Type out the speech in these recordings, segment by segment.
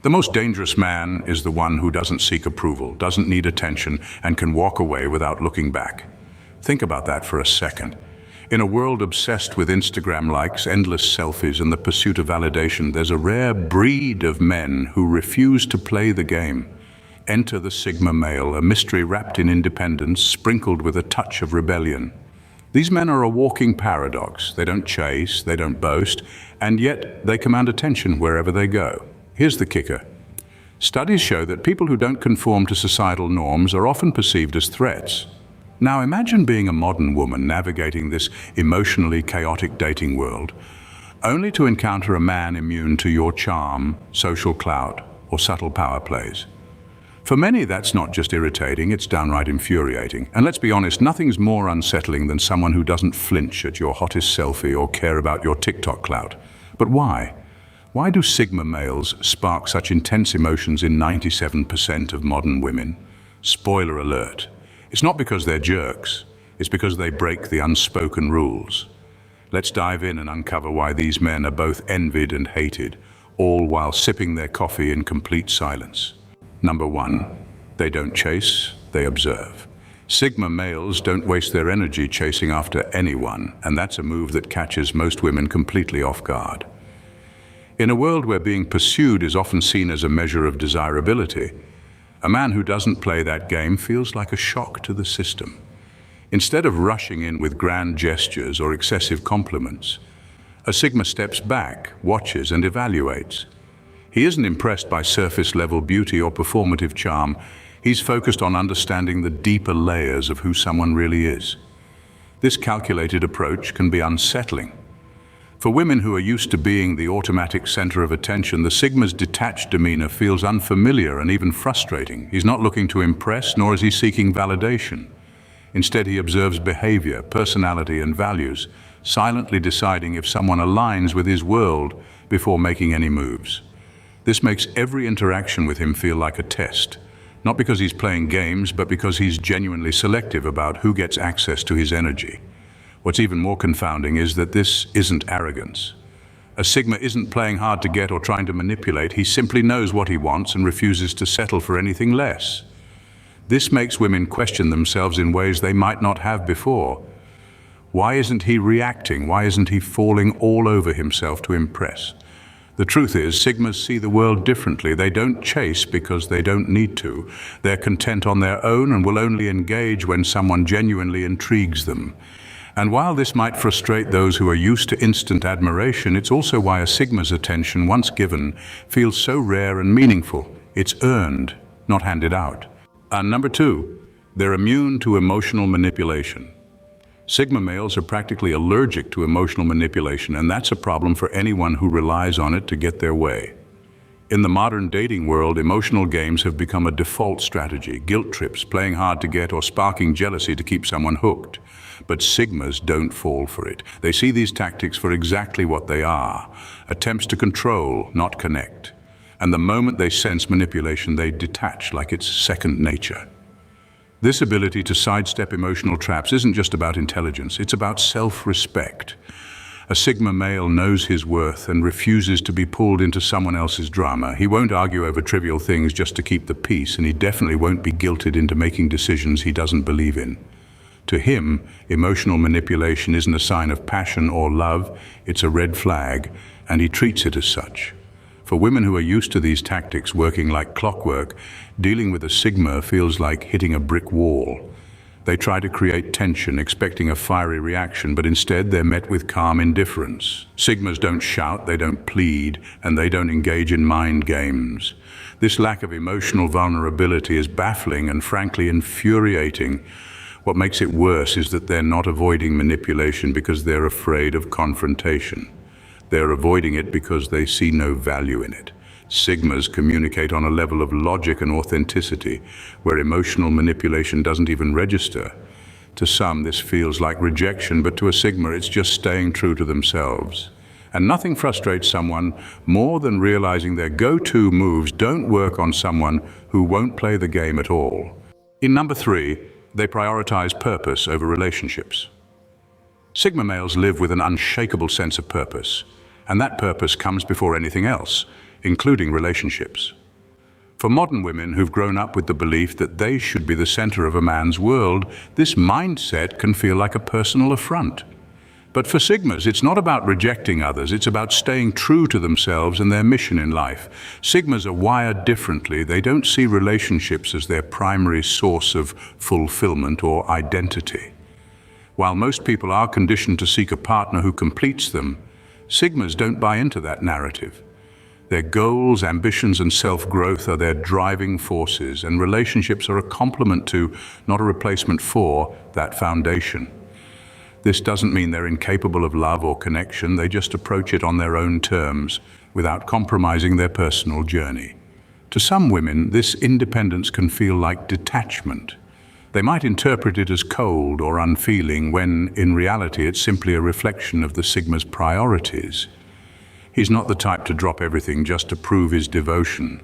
The most dangerous man is the one who doesn't seek approval, doesn't need attention, and can walk away without looking back. Think about that for a second. In a world obsessed with Instagram likes, endless selfies, and the pursuit of validation, there's a rare breed of men who refuse to play the game. Enter the Sigma male, a mystery wrapped in independence, sprinkled with a touch of rebellion. These men are a walking paradox. They don't chase, they don't boast, and yet they command attention wherever they go. Here's the kicker. Studies show that people who don't conform to societal norms are often perceived as threats. Now imagine being a modern woman navigating this emotionally chaotic dating world, only to encounter a man immune to your charm, social clout, or subtle power plays. For many, that's not just irritating, it's downright infuriating. And let's be honest, nothing's more unsettling than someone who doesn't flinch at your hottest selfie or care about your TikTok clout. But why? Why do Sigma males spark such intense emotions in 97% of modern women? Spoiler alert. It's not because they're jerks, it's because they break the unspoken rules. Let's dive in and uncover why these men are both envied and hated, all while sipping their coffee in complete silence. Number 1, they don't chase, they observe. Sigma males don't waste their energy chasing after anyone, and that's a move that catches most women completely off guard. In a world where being pursued is often seen as a measure of desirability, a man who doesn't play that game feels like a shock to the system. Instead of rushing in with grand gestures or excessive compliments, a Sigma steps back, watches, and evaluates. He isn't impressed by surface-level beauty or performative charm. He's focused on understanding the deeper layers of who someone really is. This calculated approach can be unsettling. For women who are used to being the automatic center of attention, the Sigma's detached demeanor feels unfamiliar and even frustrating. He's not looking to impress, nor is he seeking validation. Instead, he observes behavior, personality, and values, silently deciding if someone aligns with his world before making any moves. This makes every interaction with him feel like a test, not because he's playing games, but because he's genuinely selective about who gets access to his energy. What's even more confounding is that this isn't arrogance. A Sigma isn't playing hard to get or trying to manipulate. He simply knows what he wants and refuses to settle for anything less. This makes women question themselves in ways they might not have before. Why isn't he reacting? Why isn't he falling all over himself to impress? The truth is, Sigmas see the world differently. They don't chase because they don't need to. They're content on their own and will only engage when someone genuinely intrigues them. And while this might frustrate those who are used to instant admiration, it's also why a Sigma's attention, once given, feels so rare and meaningful. It's earned, not handed out. And number 2, they're immune to emotional manipulation. Sigma males are practically allergic to emotional manipulation, and that's a problem for anyone who relies on it to get their way. In the modern dating world, emotional games have become a default strategy. Guilt trips, playing hard to get, or sparking jealousy to keep someone hooked. But Sigmas don't fall for it. They see these tactics for exactly what they are: attempts to control, not connect. And the moment they sense manipulation, they detach like it's second nature. This ability to sidestep emotional traps isn't just about intelligence, it's about self-respect. A Sigma male knows his worth and refuses to be pulled into someone else's drama. He won't argue over trivial things just to keep the peace, and he definitely won't be guilted into making decisions he doesn't believe in. To him, emotional manipulation isn't a sign of passion or love, it's a red flag, and he treats it as such. For women who are used to these tactics working like clockwork, dealing with a Sigma feels like hitting a brick wall. They try to create tension, expecting a fiery reaction, but instead they're met with calm indifference. Sigmas don't shout, they don't plead, and they don't engage in mind games. This lack of emotional vulnerability is baffling and frankly infuriating. What makes it worse is that they're not avoiding manipulation because they're afraid of confrontation. They're avoiding it because they see no value in it. Sigmas communicate on a level of logic and authenticity where emotional manipulation doesn't even register. To some, this feels like rejection, but to a Sigma, it's just staying true to themselves. And nothing frustrates someone more than realizing their go-to moves don't work on someone who won't play the game at all. In number 3, they prioritize purpose over relationships. Sigma males live with an unshakable sense of purpose, and that purpose comes before anything else. including relationships. For modern women who've grown up with the belief that they should be the center of a man's world, this mindset can feel like a personal affront. But for Sigmas, it's not about rejecting others, it's about staying true to themselves and their mission in life. Sigmas are wired differently. They don't see relationships as their primary source of fulfillment or identity. While most people are conditioned to seek a partner who completes them, Sigmas don't buy into that narrative. Their goals, ambitions, and self-growth are their driving forces, and relationships are a complement to, not a replacement for, that foundation. This doesn't mean they're incapable of love or connection, they just approach it on their own terms, without compromising their personal journey. To some women, this independence can feel like detachment. They might interpret it as cold or unfeeling, when in reality it's simply a reflection of the Sigma's priorities. He's not the type to drop everything just to prove his devotion,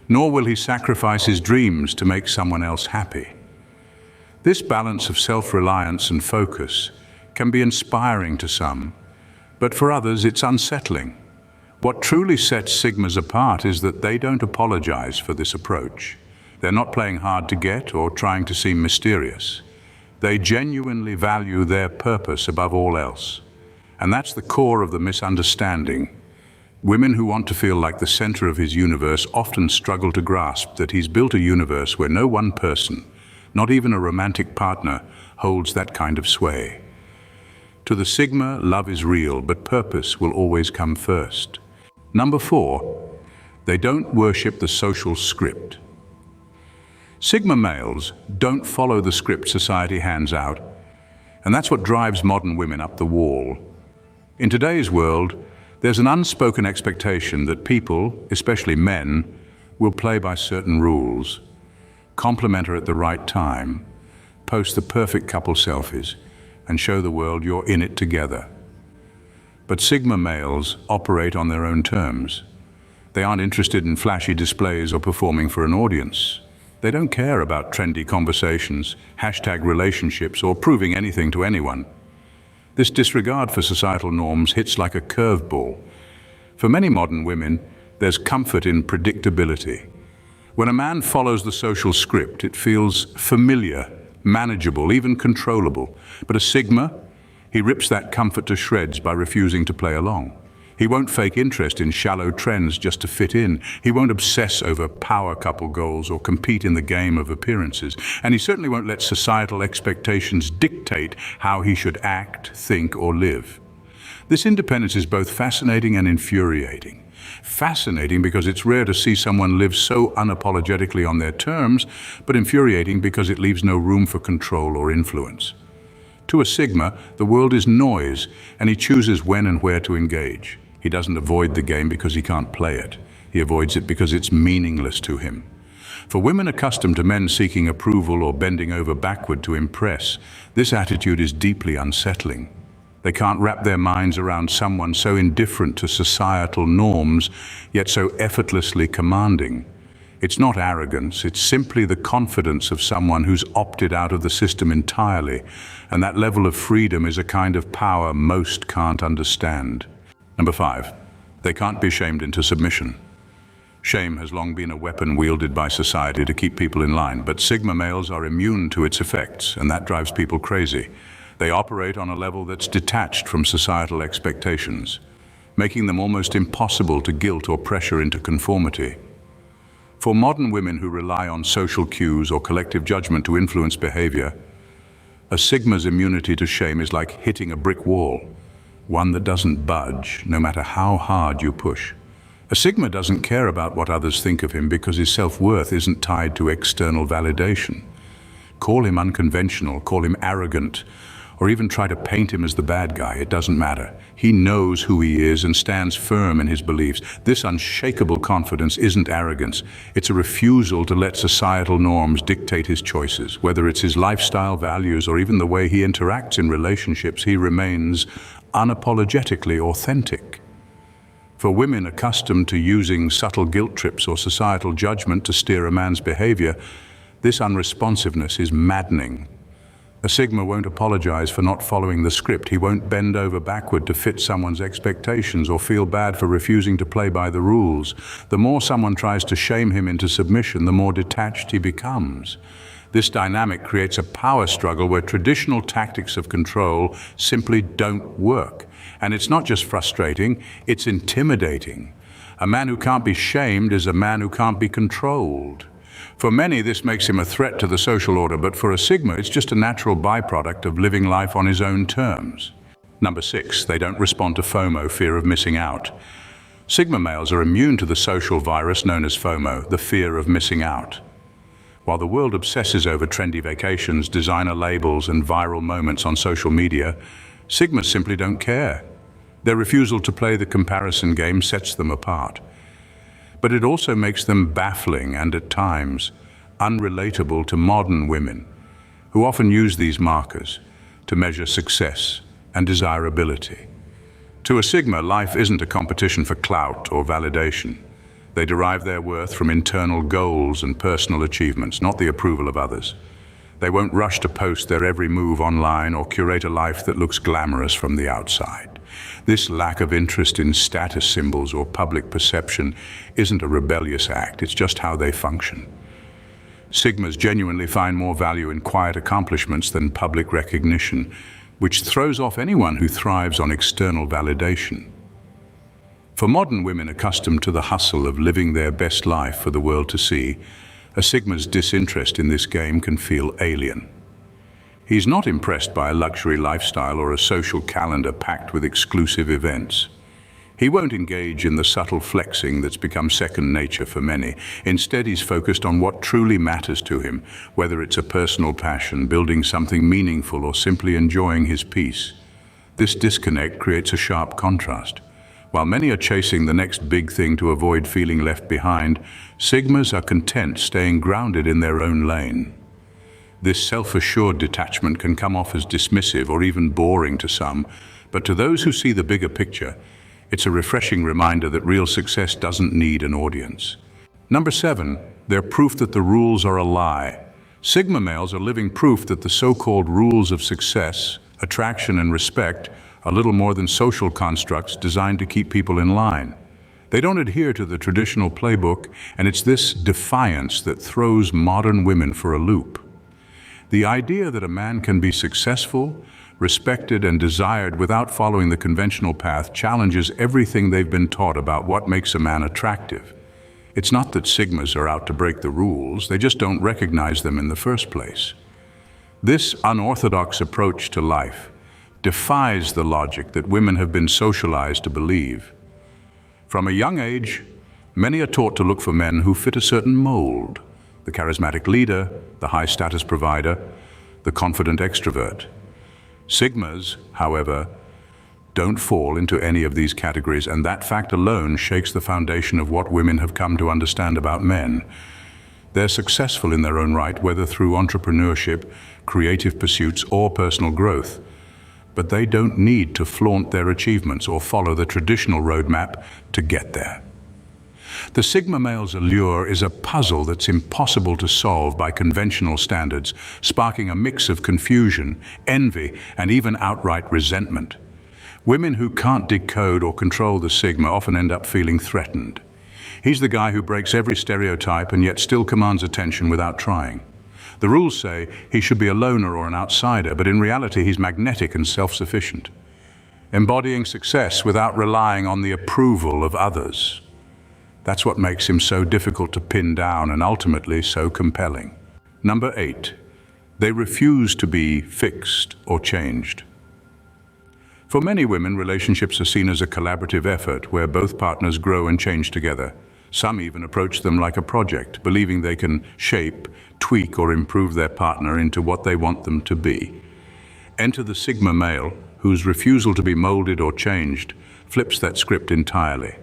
nor will he sacrifice his dreams to make someone else happy. This balance of self-reliance and focus can be inspiring to some, but for others it's unsettling. What truly sets Sigmas apart is that they don't apologize for this approach. They're not playing hard to get or trying to seem mysterious. They genuinely value their purpose above all else. And that's the core of the misunderstanding. Women who want to feel like the center of his universe often struggle to grasp that he's built a universe where no one person, not even a romantic partner, holds that kind of sway. To the Sigma, love is real, but purpose will always come first. Number 4, they don't worship the social script. Sigma males don't follow the script society hands out, and that's what drives modern women up the wall. In today's world, there's an unspoken expectation that people, especially men, will play by certain rules. Compliment her at the right time, post the perfect couple selfies, and show the world you're in it together. But Sigma males operate on their own terms. They aren't interested in flashy displays or performing for an audience. They don't care about trendy conversations, hashtag relationships, or proving anything to anyone. This disregard for societal norms hits like a curveball. For many modern women, there's comfort in predictability. When a man follows the social script, it feels familiar, manageable, even controllable. But a Sigma, he rips that comfort to shreds by refusing to play along. He won't fake interest in shallow trends just to fit in. He won't obsess over power couple goals or compete in the game of appearances. And he certainly won't let societal expectations dictate how he should act, think, or live. This independence is both fascinating and infuriating. Fascinating because it's rare to see someone live so unapologetically on their terms, but infuriating because it leaves no room for control or influence. To a Sigma, the world is noise, and he chooses when and where to engage. He doesn't avoid the game because he can't play it. He avoids it because it's meaningless to him. For women accustomed to men seeking approval or bending over backward to impress, this attitude is deeply unsettling. They can't wrap their minds around someone so indifferent to societal norms, yet so effortlessly commanding. It's not arrogance, it's simply the confidence of someone who's opted out of the system entirely, and that level of freedom is a kind of power most can't understand. Number 5, they can't be shamed into submission. Shame has long been a weapon wielded by society to keep people in line, but Sigma males are immune to its effects, and that drives people crazy. They operate on a level that's detached from societal expectations, making them almost impossible to guilt or pressure into conformity. For modern women who rely on social cues or collective judgment to influence behavior, a Sigma's immunity to shame is like hitting a brick wall, one that doesn't budge, no matter how hard you push. A Sigma doesn't care about what others think of him because his self-worth isn't tied to external validation. Call him unconventional, call him arrogant, or even try to paint him as the bad guy, it doesn't matter. He knows who he is and stands firm in his beliefs. This unshakable confidence isn't arrogance. It's a refusal to let societal norms dictate his choices. Whether it's his lifestyle, values, or even the way he interacts in relationships, he remains unapologetically authentic. For women accustomed to using subtle guilt trips or societal judgment to steer a man's behavior, this unresponsiveness is maddening. A Sigma won't apologize for not following the script. He won't bend over backward to fit someone's expectations or feel bad for refusing to play by the rules. The more someone tries to shame him into submission, the more detached he becomes. This dynamic creates a power struggle where traditional tactics of control simply don't work. And it's not just frustrating, it's intimidating. A man who can't be shamed is a man who can't be controlled. For many, this makes him a threat to the social order, but for a Sigma, it's just a natural byproduct of living life on his own terms. Number 6, they don't respond to FOMO, fear of missing out. Sigma males are immune to the social virus known as FOMO, the fear of missing out. While the world obsesses over trendy vacations, designer labels, and viral moments on social media, Sigmas simply don't care. Their refusal to play the comparison game sets them apart. But it also makes them baffling and, at times, unrelatable to modern women, who often use these markers to measure success and desirability. To a Sigma, life isn't a competition for clout or validation. They derive their worth from internal goals and personal achievements, not the approval of others. They won't rush to post their every move online or curate a life that looks glamorous from the outside. This lack of interest in status symbols or public perception isn't a rebellious act, it's just how they function. Sigmas genuinely find more value in quiet accomplishments than public recognition, which throws off anyone who thrives on external validation. For modern women accustomed to the hustle of living their best life for the world to see, a Sigma's disinterest in this game can feel alien. He's not impressed by a luxury lifestyle or a social calendar packed with exclusive events. He won't engage in the subtle flexing that's become second nature for many. Instead, he's focused on what truly matters to him, whether it's a personal passion, building something meaningful, or simply enjoying his peace. This disconnect creates a sharp contrast. While many are chasing the next big thing to avoid feeling left behind, Sigmas are content staying grounded in their own lane. This self-assured detachment can come off as dismissive or even boring to some, but to those who see the bigger picture, it's a refreshing reminder that real success doesn't need an audience. Number 7, they're proof that the rules are a lie. Sigma males are living proof that the so-called rules of success, attraction, and respect are little more than social constructs designed to keep people in line. They don't adhere to the traditional playbook, and it's this defiance that throws modern women for a loop. The idea that a man can be successful, respected, and desired without following the conventional path challenges everything they've been taught about what makes a man attractive. It's not that Sigmas are out to break the rules, they just don't recognize them in the first place. This unorthodox approach to life defies the logic that women have been socialized to believe. From a young age, many are taught to look for men who fit a certain mold: the charismatic leader, the high-status provider, the confident extrovert. Sigmas, however, don't fall into any of these categories, and that fact alone shakes the foundation of what women have come to understand about men. They're successful in their own right, whether through entrepreneurship, creative pursuits, or personal growth. But they don't need to flaunt their achievements or follow the traditional roadmap to get there. The Sigma male's allure is a puzzle that's impossible to solve by conventional standards, sparking a mix of confusion, envy, and even outright resentment. Women who can't decode or control the Sigma often end up feeling threatened. He's the guy who breaks every stereotype and yet still commands attention without trying. The rules say he should be a loner or an outsider, but in reality he's magnetic and self-sufficient, embodying success without relying on the approval of others. That's what makes him so difficult to pin down and ultimately so compelling. Number 8, they refuse to be fixed or changed. For many women, relationships are seen as a collaborative effort where both partners grow and change together. Some even approach them like a project, believing they can shape, tweak, or improve their partner into what they want them to be. Enter the Sigma male, whose refusal to be molded or changed flips that script entirely.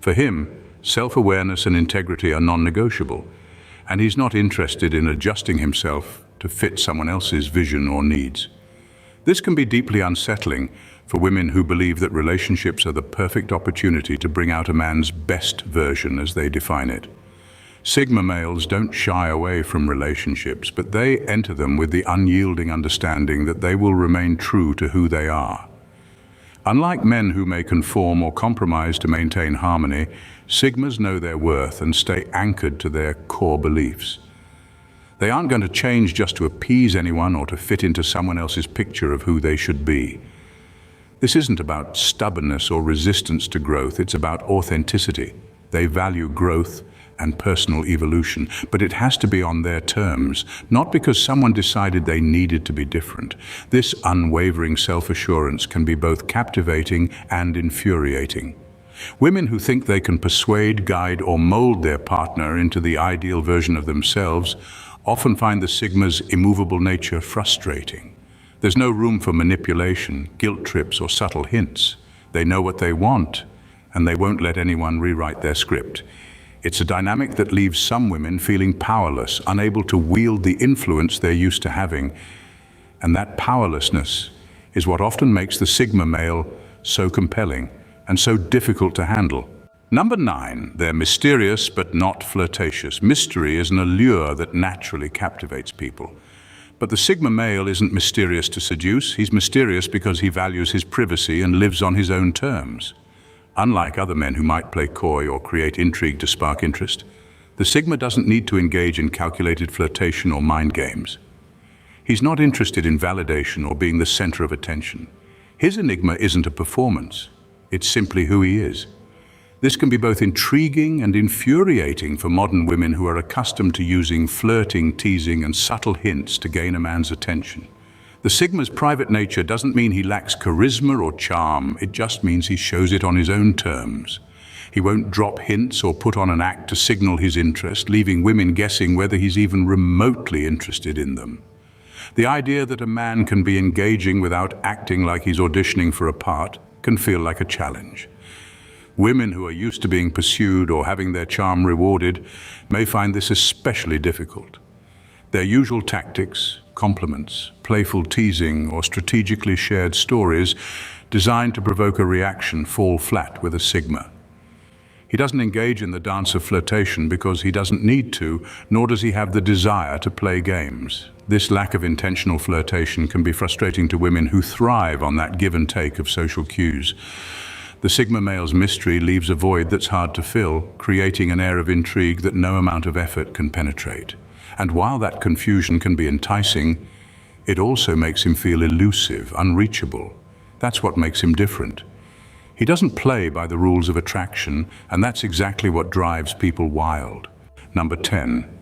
For him, self-awareness and integrity are non-negotiable, and he's not interested in adjusting himself to fit someone else's vision or needs. This can be deeply unsettling for women who believe that relationships are the perfect opportunity to bring out a man's best version as they define it. Sigma males don't shy away from relationships, but they enter them with the unyielding understanding that they will remain true to who they are. Unlike men who may conform or compromise to maintain harmony, Sigmas know their worth and stay anchored to their core beliefs. They aren't going to change just to appease anyone or to fit into someone else's picture of who they should be. This isn't about stubbornness or resistance to growth, it's about authenticity. They value growth and personal evolution, but it has to be on their terms, not because someone decided they needed to be different. This unwavering self-assurance can be both captivating and infuriating. Women who think they can persuade, guide, or mold their partner into the ideal version of themselves often find the Sigma's immovable nature frustrating. There's no room for manipulation, guilt trips, or subtle hints. They know what they want, and they won't let anyone rewrite their script. It's a dynamic that leaves some women feeling powerless, unable to wield the influence they're used to having. And that powerlessness is what often makes the Sigma male so compelling and so difficult to handle. Number 9, they're mysterious but not flirtatious. Mystery is an allure that naturally captivates people. But the Sigma male isn't mysterious to seduce. He's mysterious because he values his privacy and lives on his own terms. Unlike other men who might play coy or create intrigue to spark interest, the Sigma doesn't need to engage in calculated flirtation or mind games. He's not interested in validation or being the center of attention. His enigma isn't a performance, it's simply who he is. This can be both intriguing and infuriating for modern women who are accustomed to using flirting, teasing, and subtle hints to gain a man's attention. The Sigma's private nature doesn't mean he lacks charisma or charm, it just means he shows it on his own terms. He won't drop hints or put on an act to signal his interest, leaving women guessing whether he's even remotely interested in them. The idea that a man can be engaging without acting like he's auditioning for a part can feel like a challenge. Women who are used to being pursued or having their charm rewarded may find this especially difficult. Their usual tactics, compliments, playful teasing, or strategically shared stories designed to provoke a reaction fall flat with a Sigma. He doesn't engage in the dance of flirtation because he doesn't need to, nor does he have the desire to play games. This lack of intentional flirtation can be frustrating to women who thrive on that give and take of social cues. The Sigma male's mystery leaves a void that's hard to fill, creating an air of intrigue that no amount of effort can penetrate. And while that confusion can be enticing, it also makes him feel elusive, unreachable. That's what makes him different. He doesn't play by the rules of attraction, and that's exactly what drives people wild. Number 10.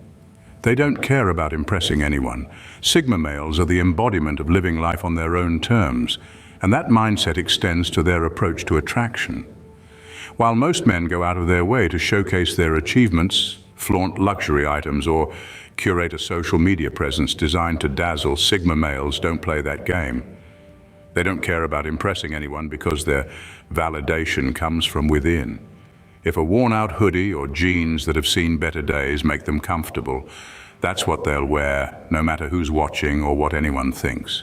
They don't care about impressing anyone. Sigma males are the embodiment of living life on their own terms, and that mindset extends to their approach to attraction. While most men go out of their way to showcase their achievements, flaunt luxury items, or curate a social media presence designed to dazzle, Sigma males don't play that game. They don't care about impressing anyone because their validation comes from within. If a worn-out hoodie or jeans that have seen better days make them comfortable, that's what they'll wear, no matter who's watching or what anyone thinks.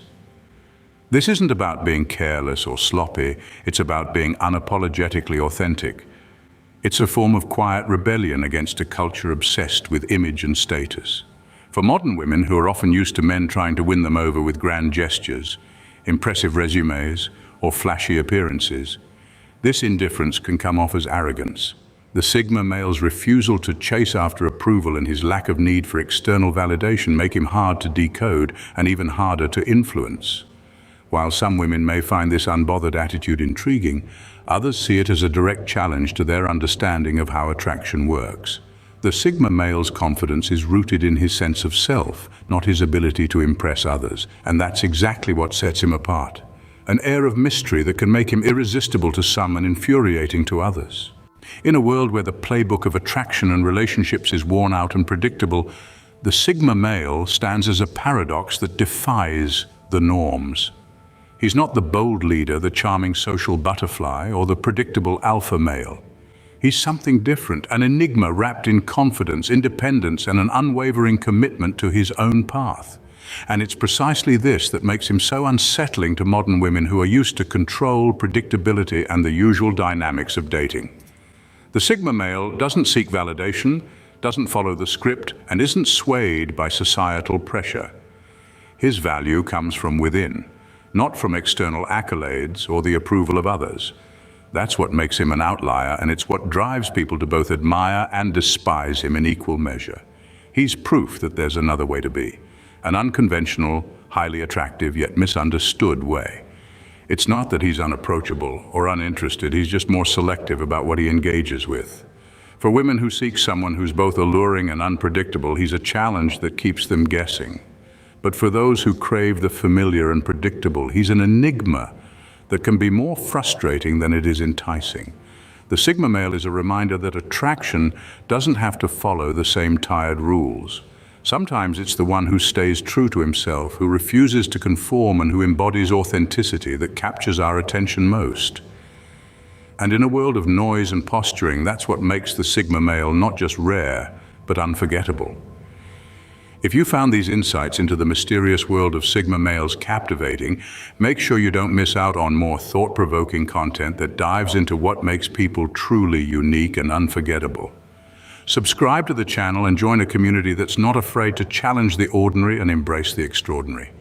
This isn't about being careless or sloppy, it's about being unapologetically authentic. It's a form of quiet rebellion against a culture obsessed with image and status. For modern women who are often used to men trying to win them over with grand gestures, impressive resumes, or flashy appearances, this indifference can come off as arrogance. The Sigma male's refusal to chase after approval and his lack of need for external validation make him hard to decode and even harder to influence. While some women may find this unbothered attitude intriguing, others see it as a direct challenge to their understanding of how attraction works. The Sigma male's confidence is rooted in his sense of self, not his ability to impress others, and that's exactly what sets him apart. An air of mystery that can make him irresistible to some and infuriating to others. In a world where the playbook of attraction and relationships is worn out and predictable, the Sigma male stands as a paradox that defies the norms. He's not the bold leader, the charming social butterfly, or the predictable alpha male. He's something different, an enigma wrapped in confidence, independence, and an unwavering commitment to his own path. And it's precisely this that makes him so unsettling to modern women who are used to control, predictability, and the usual dynamics of dating. The Sigma male doesn't seek validation, doesn't follow the script, and isn't swayed by societal pressure. His value comes from within, not from external accolades or the approval of others. That's what makes him an outlier, and it's what drives people to both admire and despise him in equal measure. He's proof that there's another way to be, an unconventional, highly attractive, yet misunderstood way. It's not that he's unapproachable or uninterested, he's just more selective about what he engages with. For women who seek someone who's both alluring and unpredictable, he's a challenge that keeps them guessing. But for those who crave the familiar and predictable, he's an enigma that can be more frustrating than it is enticing. The Sigma male is a reminder that attraction doesn't have to follow the same tired rules. Sometimes it's the one who stays true to himself, who refuses to conform, and who embodies authenticity that captures our attention most. And in a world of noise and posturing, that's what makes the Sigma male not just rare, but unforgettable. If you found these insights into the mysterious world of Sigma males captivating, make sure you don't miss out on more thought-provoking content that dives into what makes people truly unique and unforgettable. Subscribe to the channel and join a community that's not afraid to challenge the ordinary and embrace the extraordinary.